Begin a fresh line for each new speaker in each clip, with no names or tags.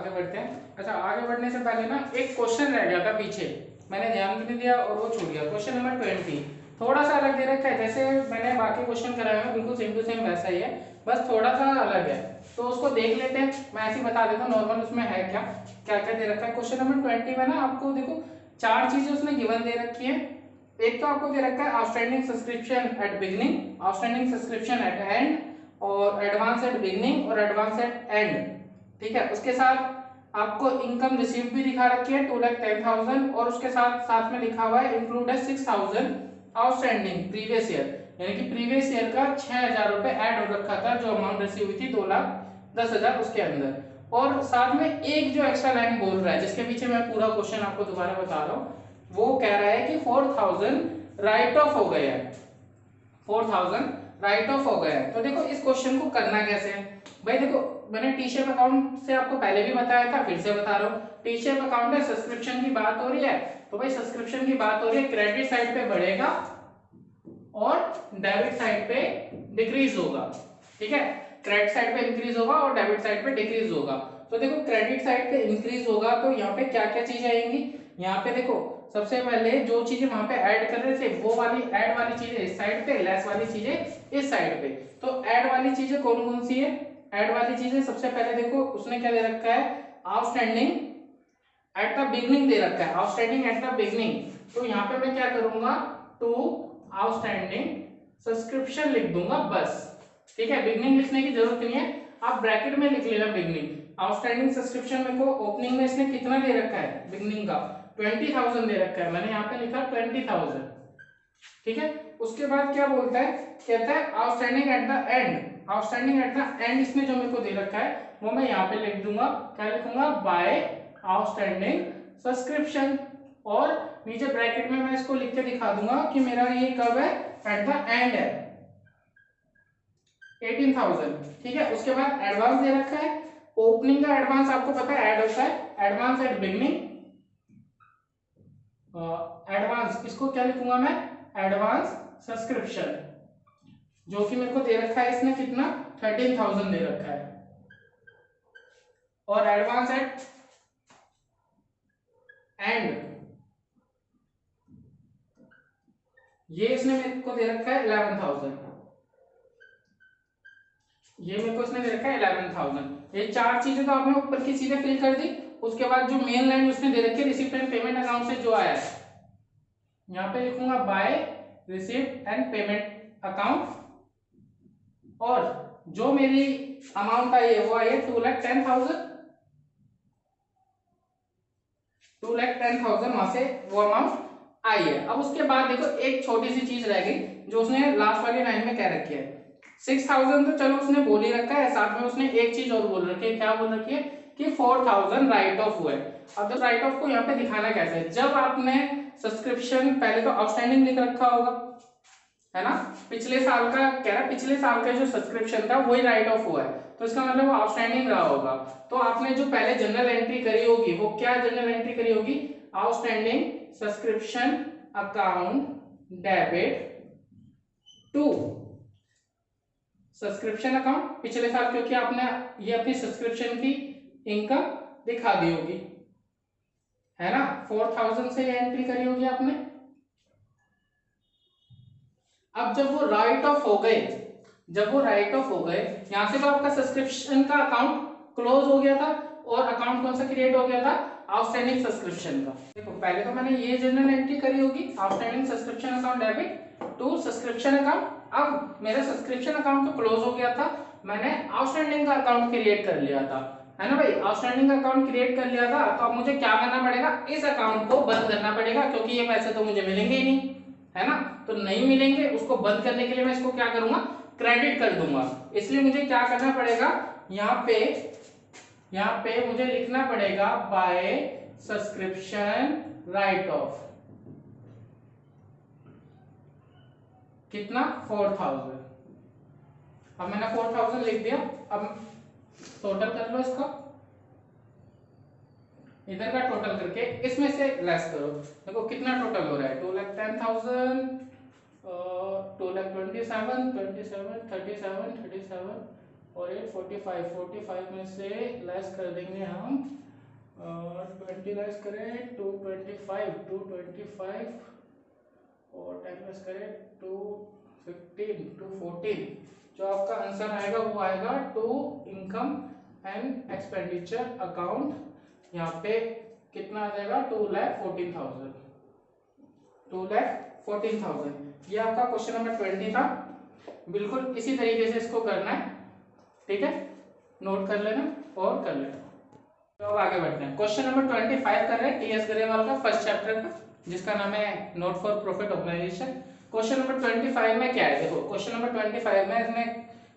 आगे बढ़ते हैं। अच्छा, आगे बढ़ने से पहले ना एक क्वेश्चन रह गया था पीछे, मैंने ध्यान भी नहीं दिया और वो छूट गया। क्वेश्चन नंबर 20 थोड़ा सा अलग दे रखा है, जैसे मैंने बाकी क्वेश्चन कराए हैं बिल्कुल सेम टू सेम वैसा ही है, बस थोड़ा सा अलग है। तो उसको देख लेते हैं, मैं ऐसे ही बता देता हूँ नॉर्मल उसमें है क्या क्या क्या दे रखा है। क्वेश्चन नंबर 20 में ना आपको देखो 4 चीजें उसने गिवन दे रखी है। एक तो आपको दे रखा है outstanding subscription at beginning, outstanding subscription eight and, और एडवांस एट बिगिनिंग और एडवांस एट एंड। ठीक है, उसके साथ आपको इनकम रिसीव भी दिखा रखी है 2,10,000, और उसके साथ साथ में लिखा हुआ है इंक्लूड है 6,000 आउटस्टैंडिंग प्रीवियस ईयर, यानी कि प्रीवियस ईयर का 6,000 रुपए ऐड हो रखा था, जो अमाउंट रिसीव हुई थी 2,10,000 उसके अंदर। और साथ में एक जो एक्स्ट्रा लाइन बोल रहा है जिसके पीछे मैं पूरा क्वेश्चन आपको दोबारा बता रहा हूँ, वो कह रहा है कि 4,000 राइट ऑफ हो गया है, 4,000 राइट ऑफ हो गया है। तो देखो इस क्वेश्चन को करना कैसे है भाई। देखो मैंने टी शेप अकाउंट से आपको पहले भी बताया था, फिर से बता रहा हूँ। टी शेप अकाउंट है, सब्सक्रिप्शन की बात हो रही है, तो भाई सब्सक्रिप्शन की बात हो रही है, क्रेडिट साइड पे बढ़ेगा और डेबिट साइड पे डिक्रीज होगा। ठीक है, क्रेडिट साइड पे इंक्रीज होगा और डेबिट साइड पे डिक्रीज होगा। तो देखो क्रेडिट साइड पे इंक्रीज होगा तो यहाँ पे क्या क्या चीजें आएंगी। यहाँ पे देखो सबसे पहले जो चीजें वहां पे ऐड कर रहे थे वो वाली ऐड वाली चीजें इस साइड पे, लेस वाली चीजें इस साइड पे। तो ऐड वाली चीजें कौन कौन सी है। ऐड वाली चीजें सबसे पहले देखो उसने क्या दे रखा है, आउटस्टैंडिंग एट द बिगनिंग दे रखा है, आउटस्टैंडिंग एट द बिगनिंग। तो यहाँ पे मैं क्या करूंगा, टू आउटस्टैंडिंग सब्सक्रिप्शन लिख दूंगा बस। ठीक है, बिगनिंग लिखने की जरूरत नहीं है, आप ब्रैकेट में लिख लेना बिगनिंग। आउटस्टैंडिंग सब्सक्रिप्शन में को ओपनिंग में इसने कितना दे रखा है बिगनिंग का, 20,000 दे रखा है, मैंने यहाँ पे लिखा 20,000। ठीक है, उसके बाद क्या बोलता है, कहता है outstanding at the end, outstanding at the end इसने जो मेरे को दे रखा है वो मैं यहाँ पे लिख दूंगा, क्या लिखूंगा, बाय आउटस्टैंडिंग सब्सक्रिप्शन। और नीचे ब्रैकेट में मैं इसको लिख के दिखा दूंगा कि मेरा ये कब है, एट द एंड है, 18,000। ठीक है, उसके बाद एडवांस दे रखा है, ओपनिंग का एडवांस आपको पता है ऐड होता है, एडवांस एट बिगनिंग। एडवांस इसको क्या लिखूंगा मैं, एडवांस सब्सक्रिप्शन, जो कि मेरे को दे रखा है इसने कितना, 13,000 दे रखा है। और एडवांस एट एंड ये इसने मेरे को दे रखा है 11,000, ये मेरे को इसने दे रखा है 11,000। ये 4 चीजें तो आपने ऊपर की सीधे फिल कर दी। उसके बाद जो मेन लाइन उसने दे रखी है रिसीप्ट एंड पेमेंट अकाउंट से जो आया है, यहाँ पे लिखूंगा by receipt and payment account, और जो मेरी अमाउंट आई है वो आई है 2,10,000, 2,10,000 वहां से वो अमाउंट आई है। अब उसके बाद देखो एक छोटी सी चीज रह गई जो उसने लास्ट वाली लाइन में कह रखी है, 6,000 तो चलो उसने बोल ही रखा है, साथ में उसने एक चीज और बोल रखी है, क्या बोल रखी है कि 4,000 राइट ऑफ हुए। अब तो राइट ऑफ को यहाँ पे दिखाना कैसे है, जब आपने सब्सक्रिप्शन पहले तो आउटस्टैंडिंग लिख रखा होगा, है ना, पिछले साल का कह रहा, पिछले साल का जो सब्सक्रिप्शन था वही राइट ऑफ हुआ है, तो इसका मतलब वो आउटस्टैंडिंग रहा होगा। तो आपने जो पहले जनरल एंट्री करी होगी वो क्या जनरल एंट्री करी होगी, outstanding subscription account debit to subscription account पिछले साल, क्योंकि आपने ये अपनी सब्सक्रिप्शन की इनकम दिखा दी होगी, है ना, 4,000 से एंट्री करी होगी आपने। अब जब वो राइट ऑफ हो गए, जब वो राइट ऑफ हो गए, यहां से तो आपका सब्सक्रिप्शन का अकाउंट क्लोज हो गया था, और अकाउंट कौन सा क्रिएट हो गया था, आउटस्टैंडिंग सब्सक्रिप्शन का। देखो पहले तो मैंने ये जनरल एंट्री करी होगी, outstanding subscription account debit to subscription account. अब मेरा सब्सक्रिप्शन अकाउंट तो क्लोज हो गया था, मैंने आउटस्टैंडिंग का अकाउंट क्रिएट कर लिया था, है ना भाई, आउटस्टैंडिंग का अकाउंट क्रिएट कर लिया था। तो अब मुझे क्या करना पड़ेगा, इस अकाउंट को बंद करना पड़ेगा, क्योंकि ये पैसे तो मुझे मिलेंगे ही नहीं, है ना, तो नहीं मिलेंगे। उसको बंद करने के लिए मैं इसको क्या करूंगा, क्रेडिट कर दूंगा। इसलिए मुझे क्या करना पड़ेगा, यहाँ पे मुझे लिखना पड़ेगा बाय सब्सक्रिप्शन राइट ऑफ, कितना, 4,000। अब मैंने 4,000 लिख दिया। अब टोटल कर लो इसका, इधर का टोटल करके इसमें से लेस करो, देखो कितना टोटल हो रहा है, 2,10,000, 2,27,27, 37, 37, और ये 45 में से लेस कर देंगे हम 20 लेस करें 225 और 10 लेस करें 214। जो आपका आंसर आएगा वो आएगा to income and expenditure account. यहाँ पे कितना आ जाएगा 2,14,000। ये आपका क्वेश्चन नंबर 20 था। बिल्कुल इसी तरीके से इसको करना है, ठीक है, नोट कर लेना और कर लेना। तो अब आगे बढ़ते हैं, क्वेश्चन नंबर 25 कर रहे हैं टीएस ग्रेवाल का फर्स्ट चैप्टर का, जिसका नाम है not for profit organisation. Question number 25 में क्या है, देखो क्वेश्चन नंबर 25 में इसने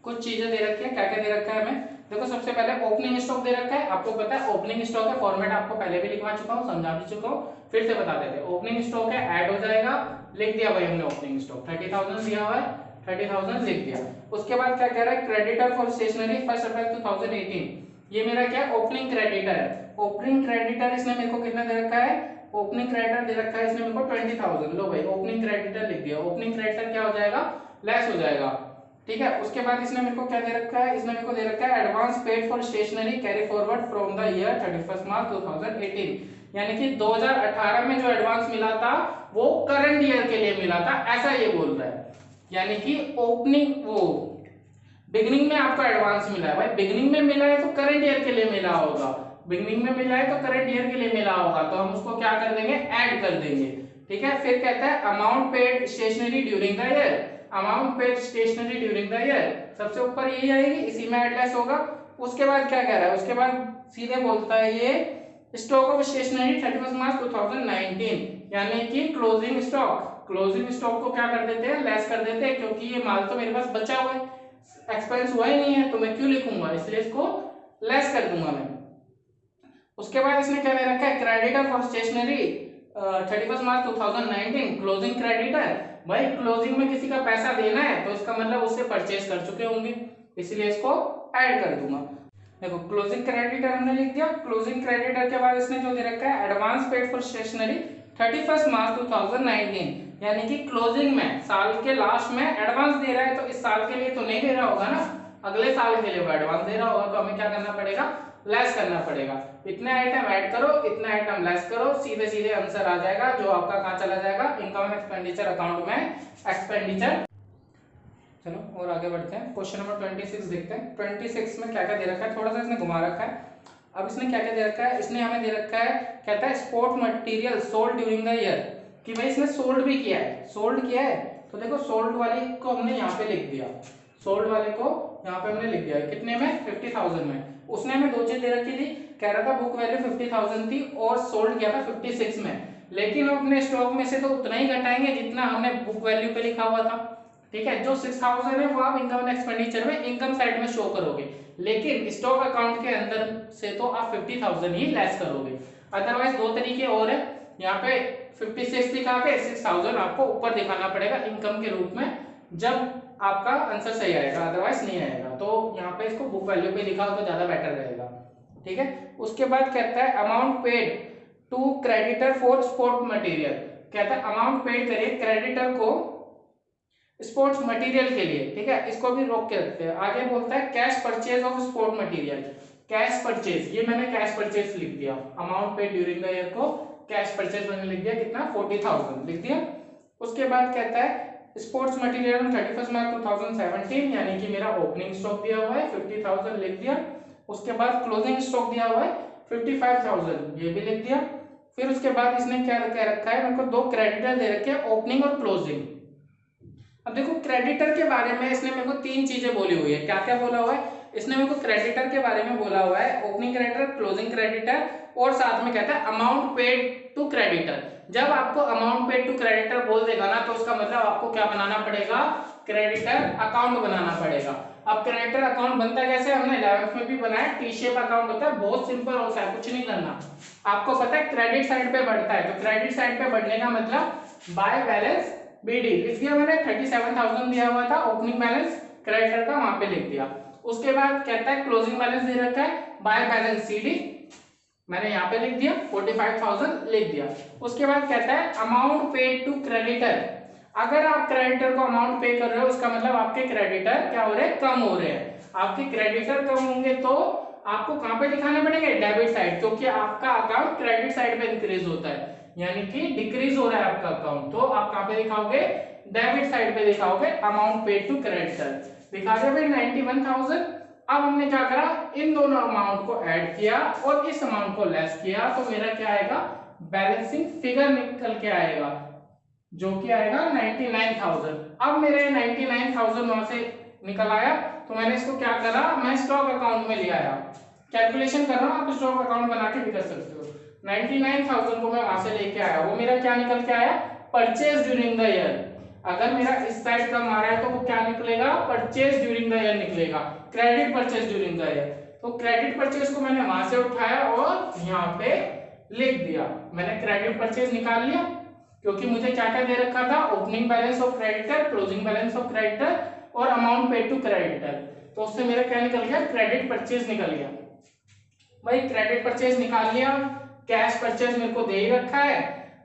कुछ चीजें दे रखी है। क्या क्या दे रखा है हमें, देखो सबसे पहले ओपनिंग स्टॉक दे रखा है। आपको पता है ओपनिंग स्टॉक का फॉर्मेट आपको पहले भी लिखवा चुका हूँ, समझा भी चुका हूँ, फिर से बता देते हैं। ओपनिंग स्टॉक है, ऐड हो जाएगा, लिख दिया भाई हमने ओपनिंग स्टॉक 30,000 दिया हुआ है, 30,000 लिख दिया। उसके बाद क्या कह रहा है, क्रेडिटर फॉर स्टेशनरी 1 अप्रैल 2018, ये मेरा क्या ओपनिंग क्रेडिटर है। ओपनिंग क्रेडिटर इसने मेरे को कितना दे रखा है, ओपनिंग क्रेडिटर दे रखा है इसने मेरे को 20,000। लो भाई ओपनिंग क्रेडिटर लिख दिया। ओपनिंग क्रेडिटर क्या हो जाएगा, लेस हो जाएगा, ठीक है। उसके बाद इसने मेरे को क्या दे रखा है, इसने मेरे को दे रखा है advance paid for stationery carry forward from the year 31 March 2018, यानी कि 2018 में जो एडवांस मिला था वो करंट ईयर के लिए मिला था, ऐसा ये बोल रहा है। यानी कि ओपनिंग वो बिगिनिंग में आपको एडवांस मिला है, भाई बिगिनिंग में मिला है तो करंट ईयर के लिए मिला होगा, बिगिनिंग में मिला है तो करंट ईयर के लिए मिला होगा, तो हम उसको क्या कर देंगे, ऐड कर देंगे, ठीक है। फिर कहता है amount paid stationery during the year, amount paid stationery during the year, सबसे ऊपर यही आएगी, इसी में ऐड लेस होगा। उसके बाद क्या कह रहा है, उसके बाद सीधे बोलता है ये स्टॉक ऑफ स्टेशनरी 31 मार्च 2019, यानी कि क्लोजिंग स्टॉक। क्लोजिंग स्टॉक को क्या कर देते हैं, लेस कर देते हैं, क्योंकि ये माल तो मेरे पास बचा हुआ है, एक्सपेंस हुआ ही नहीं है, तो मैं क्यों लिखूंगा, इसलिए इसको लेस कर दूंगा मैं। उसके बाद इसने क्या दे रखा है, creditor for stationery 31 March 2019 closing creditor. भाई क्लोजिंग में किसी का पैसा देना है तो इसका मतलब उससे परचेज कर चुके होंगे, इसलिए इसको ऐड कर दूंगा। देखो क्लोजिंग क्रेडिटर हमने लिख दिया। क्लोजिंग क्रेडिटर के बाद इसने जो दे रखा है advance paid for stationery 31 March 2019, यानी कि क्लोजिंग में साल के लास्ट में एडवांस दे रहा है, तो इस साल के लिए तो नहीं दे रहा होगा ना, अगले साल के लिए वो एडवांस दे रहा होगा, तो हमें क्या करना पड़ेगा, लेस करना पड़ेगा। इतने आइटम ऐड करो, इतने आइटम लेस करो, सीधे सीधे आंसर आ जाएगा, जो आपका कहां चला जाएगा, इनकम एंड एक्सपेंडिचर अकाउंट में एक्सपेंडिचर। चलो और आगे बढ़ते हैं, क्वेश्चन नंबर 26 देखते हैं। 26 में क्या क्या दे रखा है, थोड़ा सा इसने घुमा रखा है। अब इसने क्या क्या दे रखा है, इसने हमें दे रखा है, कहता है sport material sold during the year, कि भाई इसने सोल्ड भी किया है, सोल्ड किया है, तो देखो सोल्ड वाले को हमने यहाँ पे लिख दिया, सोल्ड वाले को यहाँ पे हमने लिख दिया, कितने में, 50,000 में। उसने हमें दो चीज दे रखी थी, कह रहा था बुक वैल्यू 50,000 थी और सोल्ड किया था 56 में, लेकिन अपने स्टॉक में से तो उतना ही घटाएंगे जितना हमने बुक वैल्यू पे लिखा हुआ था, ठीक है। जो 6,000 है वो आप इनकम एंड एक्सपेंडिचर में इनकम साइड में शो करोगे, लेकिन स्टॉक अकाउंट के अंदर से तो आप 50,000 ही लेस करोगे। अदरवाइज दो तरीके और है, यहाँ पे 56 दिखा के 6,000 आपको ऊपर दिखाना पड़ेगा इनकम के रूप में, जब आपका आंसर सही आएगा, अदरवाइज नहीं आएगा। तो यहाँ पे इसको बुक वैल्यू पे दिखाओ तो ज्यादा बेटर रहेगा, ठीक है। उसके बाद कहता है amount paid to creditor for sport material, कहता है अमाउंट पेड करिए क्रेडिटर को स्पोर्ट्स मटेरियल के लिए, ठीक है, इसको भी रोक के रखते हैं। आगे बोलता है cash purchase of sport material, cash purchase, ये मैंने कैश परचेज लिख दिया, amount paid during the year को कैश परचेज मैंने लिख दिया, कितना 40,000 लिख दिया। उसके बाद कहता है स्पोर्ट्स मटेरियल 31 मार्च 2017, यानी कि मेरा ओपनिंग स्टॉक दिया हुआ है 50,000 लिख दिया। उसके बाद क्लोजिंग स्टॉक दिया हुआ है 55,000, ये भी लिख दिया। फिर उसके बाद इसने क्या कह रखा है, मेरे को दो क्रेडिटर दे रखे हैं, ओपनिंग और क्लोजिंग। अब देखो क्रेडिटर के बारे में इसने मेरे को तीन चीजें बोली हुई है, क्या क्या बोला हुआ है, इसने मेरे को क्रेडिटर के बारे में बोला हुआ है, ओपनिंग क्रेडिटर, क्लोजिंग क्रेडिटर, और साथ में कहता है अमाउंट पेड टू क्रेडिटर। जब आपको अमाउंट पेड टू क्रेडिटर बोल देगा ना, तो उसका मतलब आपको क्या बनाना पड़ेगा, क्रेडिटर अकाउंट बनाना पड़ेगा। अब क्रेडिटर अकाउंट बनता है कैसे, हमने 11th में भी बनाया, टी शेप अकाउंट होता है, बहुत सिंपल होता है, कुछ नहीं करना। आपको पता है क्रेडिट साइड पे बढ़ता है, तो क्रेडिट साइड पे बढ़ने का मतलब बाय बैलेंस बीडी लिख दिया मैंने, 37,000 दिया हुआ था ओपनिंग बैलेंस क्रेडिटर का, वहां पे लिख दिया। उसके बाद कहता है क्लोजिंग बैलेंस दे रखा है, बाय बैलेंस सीडी मैंने यहाँ पे लिख दिया, 45,000 लिख दिया। उसके बाद कहता है अमाउंट पेड टू क्रेडिटर, अगर आप क्रेडिटर को अमाउंट पे कर रहे हो उसका मतलब आपके क्रेडिटर क्या हो रहे हैं, कम हो रहे हैं। आपके क्रेडिटर कम होंगे तो आपको कहां पे दिखाने पड़ेंगे, डेबिट साइड, क्योंकि आपका अकाउंट क्रेडिट साइड पे इंक्रीज होता है, यानी कि डिक्रीज हो रहा है आपका अकाउंट, तो आप कहां पे दिखाओगे, डेबिट साइड पे दिखाओगे, अमाउंट पेड टू क्रेडिटर दिखा दिया भाई 91,000। अब हमने क्या करा, इन दोनों अमाउंट को ऐड किया और इस अमाउंट को लेस किया, तो मेरा क्या आएगा, बैलेंसिंग फिगर निकल के आएगा, जो कि आएगा 99,000। अब मेरे 99,000 वहां से निकल आया, तो मैंने इसको क्या करा, मैं स्टॉक अकाउंट में ले आया, कैलकुलेशन कर रहा हूं, आप स्टॉक अकाउंट बना के भी कर सकते हो। 99,000 को मैं वहां से लेके आया, वो मेरा क्या निकल के आया, परचेज ड्यूरिंग द ईयर। अगर मेरा इस साइड कम आ रहा है तो वो क्या निकलेगा, परचेज ड्यूरिंग द ईयर निकलेगा, credit purchase during the year. तो क्रेडिट परचेज को मैंने वहां से उठाया और यहाँ पे लिख दिया, मैंने क्रेडिट परचेज निकाल लिया, क्योंकि मुझे क्या क्या दे रखा था, opening balance of creditor, closing balance of creditor और अमाउंट पेड टू क्रेडिटर, तो उससे मेरा क्या निकल गया, क्रेडिट परचेज निकल गया। भाई क्रेडिट परचेज निकाल लिया, कैश परचेज मेरे को दे ही रखा है,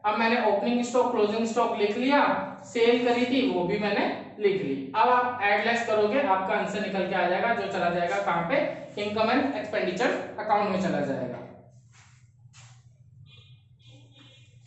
अब मैंने ओपनिंग स्टॉक क्लोजिंग स्टॉक लिख लिया, सेल करी थी वो भी मैंने लिख ली। अब आप ऐड लेस करोगे, आपका आंसर निकल के आ जाएगा, जो चला जाएगा कहां पे, इनकम एंड एक्सपेंडिचर अकाउंट में चला जाएगा।